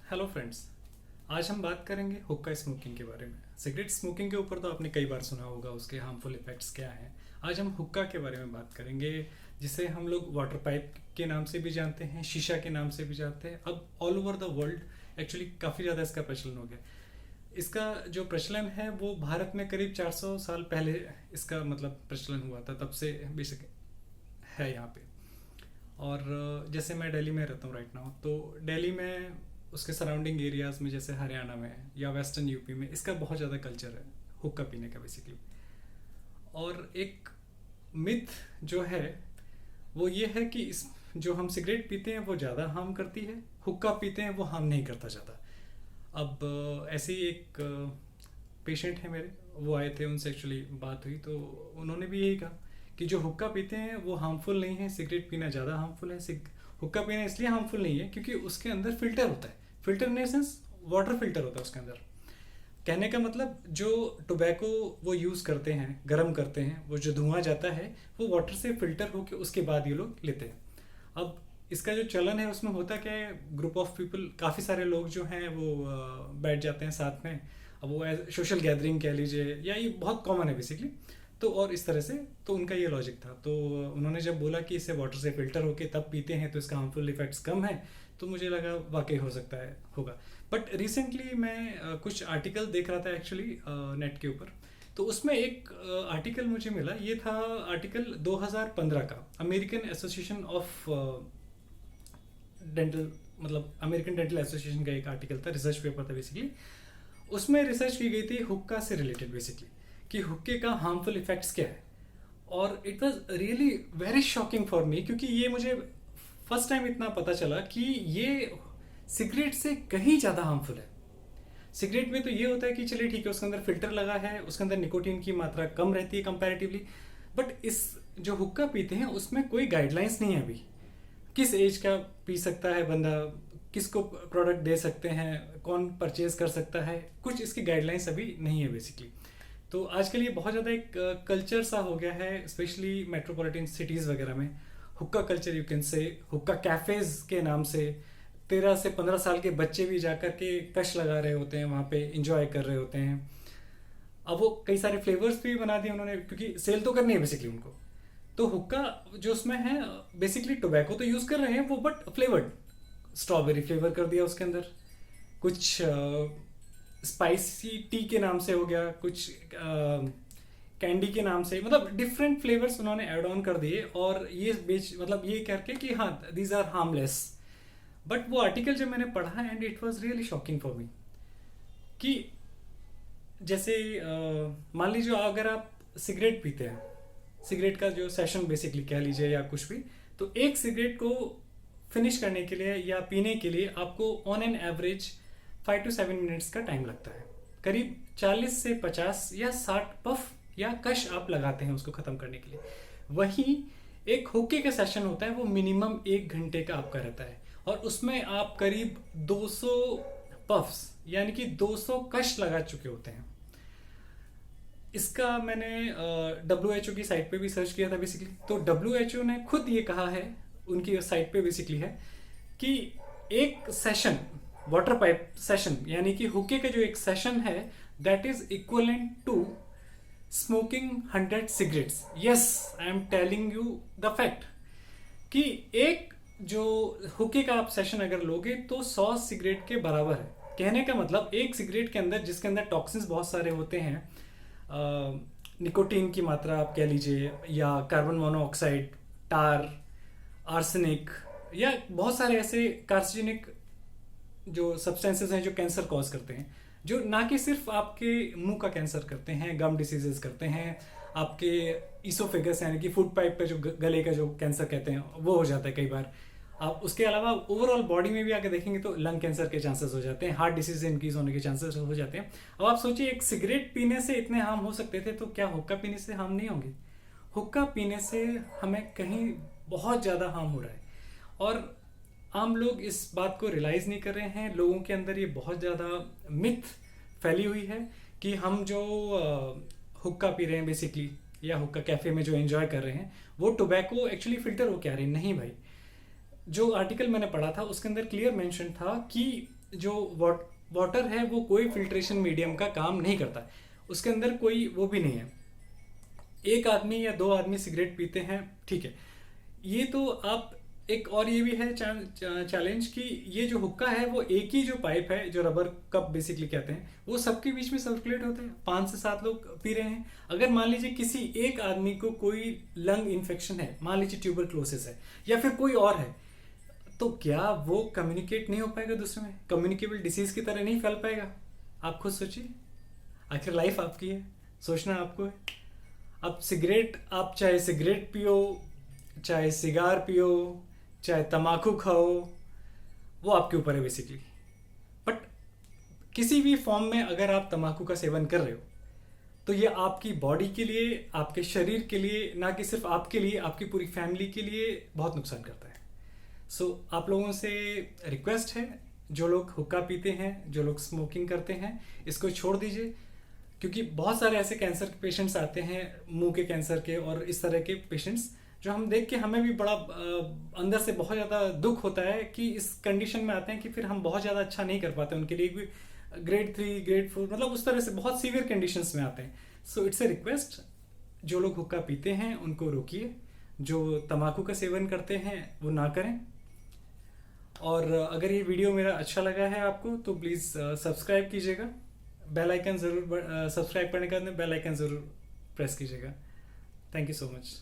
Hello friends. आज हम बात करेंगे हुक्का स्मोकिंग के बारे में। सिगरेट स्मोकिंग के ऊपर तो आपने कई बार सुना होगा, उसके हार्मफुल इफेक्ट्स क्या हैं। आज हम हुक्का के बारे में बात करेंगे, जिसे हम लोग वाटर पाइप के नाम से भी जानते हैं, शीशा के नाम से भी जानते हैं। अब all over the world actually काफ़ी ज़्यादा इसका प्रचलन हो गया। इसका जो प्रचलन है वो भारत में करीब 400 साल पहले इसका मतलब प्रचलन हुआ था, तब से बेसिक है यहाँ पे। और जैसे मैं दिल्ली में रहता हूँ राइट नाउ, तो दिल्ली में उसके सराउंडिंग एरियाज़ में जैसे हरियाणा में या वेस्टर्न यूपी में इसका बहुत ज़्यादा कल्चर है हुक्का पीने का बेसिकली। और एक मिथ जो है वो ये है कि इस जो हम सिगरेट पीते हैं वो ज़्यादा हार्म करती है, हुक्का पीते हैं वो हार्म नहीं करता ज़्यादा। अब ऐसे ही एक पेशेंट है मेरे, वो आए थे, उनसे एक्चुअली बात हुई तो उन्होंने भी यही कहा कि जो हुक्का पीते हैं वो हार्मफुल नहीं है, सिगरेट पीना ज़्यादा हार्मफुल है। हुक्का पीना इसलिए हार्मफुल नहीं है क्योंकि उसके अंदर फिल्टर होता है। Filter in sense water filter होता है उसके अंदर। कहने का मतलब जो टोबैको वो यूज़ करते हैं, गर्म करते हैं, वो जो धुआं जाता है वो वाटर से फिल्टर होकर उसके बाद ये लोग लेते हैं। अब इसका जो चलन है उसमें होता क्या है, ग्रुप ऑफ पीपल, काफ़ी सारे लोग जो हैं वो बैठ जाते हैं साथ में। अब वो सोशल गैदरिंग कह लीजिए, या ये बहुत कॉमन है बेसिकली। तो और इस तरह से तो उनका ये लॉजिक था। तो उन्होंने जब बोला कि इसे वाटर से फिल्टर होके तब पीते हैं तो इसका हार्मफुल इफेक्ट्स कम है, तो मुझे लगा वाकई हो सकता है होगा। बट रिसेंटली मैं कुछ आर्टिकल देख रहा था एक्चुअली नेट के ऊपर। तो उसमें एक आर्टिकल मुझे मिला, ये था आर्टिकल 2015 का, अमेरिकन एसोसिएशन ऑफ डेंटल, मतलब अमेरिकन डेंटल एसोसिएशन का एक आर्टिकल था, रिसर्च पेपर था बेसिकली। उसमें रिसर्च की गई थी हुक्का से रिलेटेड बेसिकली, कि हुक्के का हार्मफुल इफेक्ट्स क्या है। और it was really very shocking for me, क्योंकि ये मुझे फर्स्ट टाइम इतना पता चला कि ये सिगरेट से कहीं ज़्यादा हार्मफुल है। सिगरेट में तो ये होता है कि चलिए ठीक है, उसके अंदर फिल्टर लगा है, उसके अंदर निकोटीन की मात्रा कम रहती है कंपैरेटिवली। बट इस जो हुक्का पीते हैं उसमें कोई गाइडलाइंस नहीं है अभी, किस एज का पी सकता है बंदा, किसको प्रोडक्ट दे सकते हैं, कौन परचेज कर सकता है, कुछ इसकी गाइडलाइंस अभी नहीं है बेसिकली। तो आजकल ये बहुत ज़्यादा एक कल्चर सा हो गया है, स्पेशली मेट्रोपॉलिटन सिटीज़ वगैरह में। हुक्का कल्चर यू कैन से, हुक्का कैफ़ेज़ के नाम से 13 से 15 साल के बच्चे भी जाकर के कश लगा रहे होते हैं वहाँ पे, इंजॉय कर रहे होते हैं। अब वो कई सारे फ्लेवर्स भी बना दिए उन्होंने, क्योंकि सेल तो करनी है बेसिकली उनको। तो हुक्का जो उसमें है, बेसिकली टोबैको तो यूज़ कर रहे हैं वो, बट फ्लेवर्ड, स्ट्रॉबेरी फ्लेवर कर दिया उसके अंदर, कुछ स्पाइसी टी के नाम से हो गया, कुछ कैंडी के नाम से, मतलब डिफरेंट फ्लेवर्स उन्होंने ऐड ऑन कर दिए। और ये बेच मतलब ये करके कि हाँ दीज आर हार्मलेस। बट वो आर्टिकल जब मैंने पढ़ा, and it was really shocking for me, कि जैसे मान लीजिए अगर आप सिगरेट पीते हैं, सिगरेट का जो सेशन बेसिकली कह लीजिए या कुछ भी, तो एक सिगरेट को फिनिश करने के लिए या पीने के लिए आपको on an average 5 to 7 minutes का टाइम लगता है। करीब 40 से 50 या 60 पफ या कश आप लगाते हैं उसको ख़त्म करने के लिए। वहीं एक हुक्के का सेशन होता है, वो मिनिमम 1 घंटे का आपका रहता है, और उसमें आप करीब 200 पफ्स यानी कि 200 कश लगा चुके होते हैं। इसका मैंने WHO की साइट पे भी सर्च किया था बेसिकली। तो WHO ने खुद ये कहा है, उनकी साइट पे बेसिकली है कि एक सेशन, वाटर पाइप सेशन यानी कि हुक्के का जो एक सेशन है, that is equivalent to smoking 100 cigarettes. Yes, I am telling you the fact, कि एक जो हुक्के का आप सेशन अगर लोगे तो 100 सिगरेट के बराबर है। कहने का मतलब एक सिगरेट के अंदर, जिसके अंदर टॉक्सिन्स बहुत सारे होते हैं, निकोटीन की मात्रा आप कह लीजिए, या कार्बन मोनोऑक्साइड, टार, आर्सेनिक, या बहुत सारे ऐसे कार्सिनिक जो सब्सटेंसेस हैं जो कैंसर कॉज करते हैं, जो ना कि सिर्फ आपके मुंह का कैंसर करते हैं, गम डिसीजेस करते हैं, आपके ईसोफेगस यानी कि फूड पाइप पे जो गले का जो कैंसर कहते हैं वो हो जाता है कई बार। आप उसके अलावा ओवरऑल बॉडी में भी आके देखेंगे तो लंग कैंसर के चांसेस हो जाते हैं, हार्ट डिसीज इंक्रीज होने के चांसेस हो जाते हैं। अब आप सोचिए, एक सिगरेट पीने से इतने हार्म हो सकते थे, तो क्या हुक्का पीने से हार्म नहीं होंगे? हुक्का पीने से हमें कहीं बहुत ज़्यादा हार्म हो रहा है, और आम लोग इस बात को रियलाइज़ नहीं कर रहे हैं। लोगों के अंदर ये बहुत ज़्यादा मिथ फैली हुई है कि हम जो हुक्का पी रहे हैं बेसिकली, या हुक्का कैफ़े में जो एंजॉय कर रहे हैं, वो टोबैको एक्चुअली फ़िल्टर हो के आ रही। नहीं भाई, जो आर्टिकल मैंने पढ़ा था उसके अंदर क्लियर मेंशन था कि जो वाटर है वो कोई फिल्ट्रेशन मीडियम का काम नहीं करता, उसके अंदर कोई वो भी नहीं है। एक आदमी या दो आदमी सिगरेट पीते हैं, ठीक है, ये तो आप एक और ये भी है चैलेंज कि ये जो हुक्का है वो एक ही जो पाइप है, जो रबर कप बेसिकली कहते हैं, वो सबके बीच में सर्कुलेट होते हैं, 5 से 7 लोग पी रहे हैं। अगर मान लीजिए किसी एक आदमी को कोई लंग इन्फेक्शन है, मान लीजिए ट्यूबरक्लोसिस है या फिर कोई और है, तो क्या वो कम्युनिकेट नहीं हो पाएगा दूसरे में, कम्युनिकेबल डिसीज की तरह नहीं फैल पाएगा? आप खुद सोचिए, आखिर लाइफ आपकी है, सोचना आपको है। अब सिगरेट, आप चाहे सिगरेट पियो, चाहे सिगार पियो, चाहे तम्बाकू खाओ, वो आपके ऊपर है बेसिकली। बट किसी भी फॉर्म में अगर आप तम्बाकू का सेवन कर रहे हो तो ये आपकी बॉडी के लिए, आपके शरीर के लिए, ना कि सिर्फ आपके लिए, आपकी पूरी फैमिली के लिए बहुत नुकसान करता है। सो आप लोगों से रिक्वेस्ट है, जो लोग हुक्का पीते हैं, जो लोग स्मोकिंग करते हैं, इसको छोड़ दीजिए। क्योंकि बहुत सारे ऐसे कैंसर के पेशेंट्स आते हैं, मुंह के कैंसर के और इस तरह के पेशेंट्स, जो हम देख के हमें भी बड़ा अंदर से बहुत ज़्यादा दुख होता है कि इस कंडीशन में आते हैं कि फिर हम बहुत ज़्यादा अच्छा नहीं कर पाते उनके लिए भी। ग्रेड 3 ग्रेड 4 मतलब उस तरह से बहुत सीवियर कंडीशंस में आते हैं। सो इट्स ए रिक्वेस्ट, जो लोग हुक्का पीते हैं उनको रोकिए, जो तम्बाकू का सेवन करते हैं वो ना करें। और अगर ये वीडियो मेरा अच्छा लगा है आपको तो प्लीज़ सब्सक्राइब कीजिएगा, बेल आइकन ज़रूर, सब्सक्राइब करने के बाद बेल आइकन ज़रूर प्रेस कीजिएगा। Thank you so much.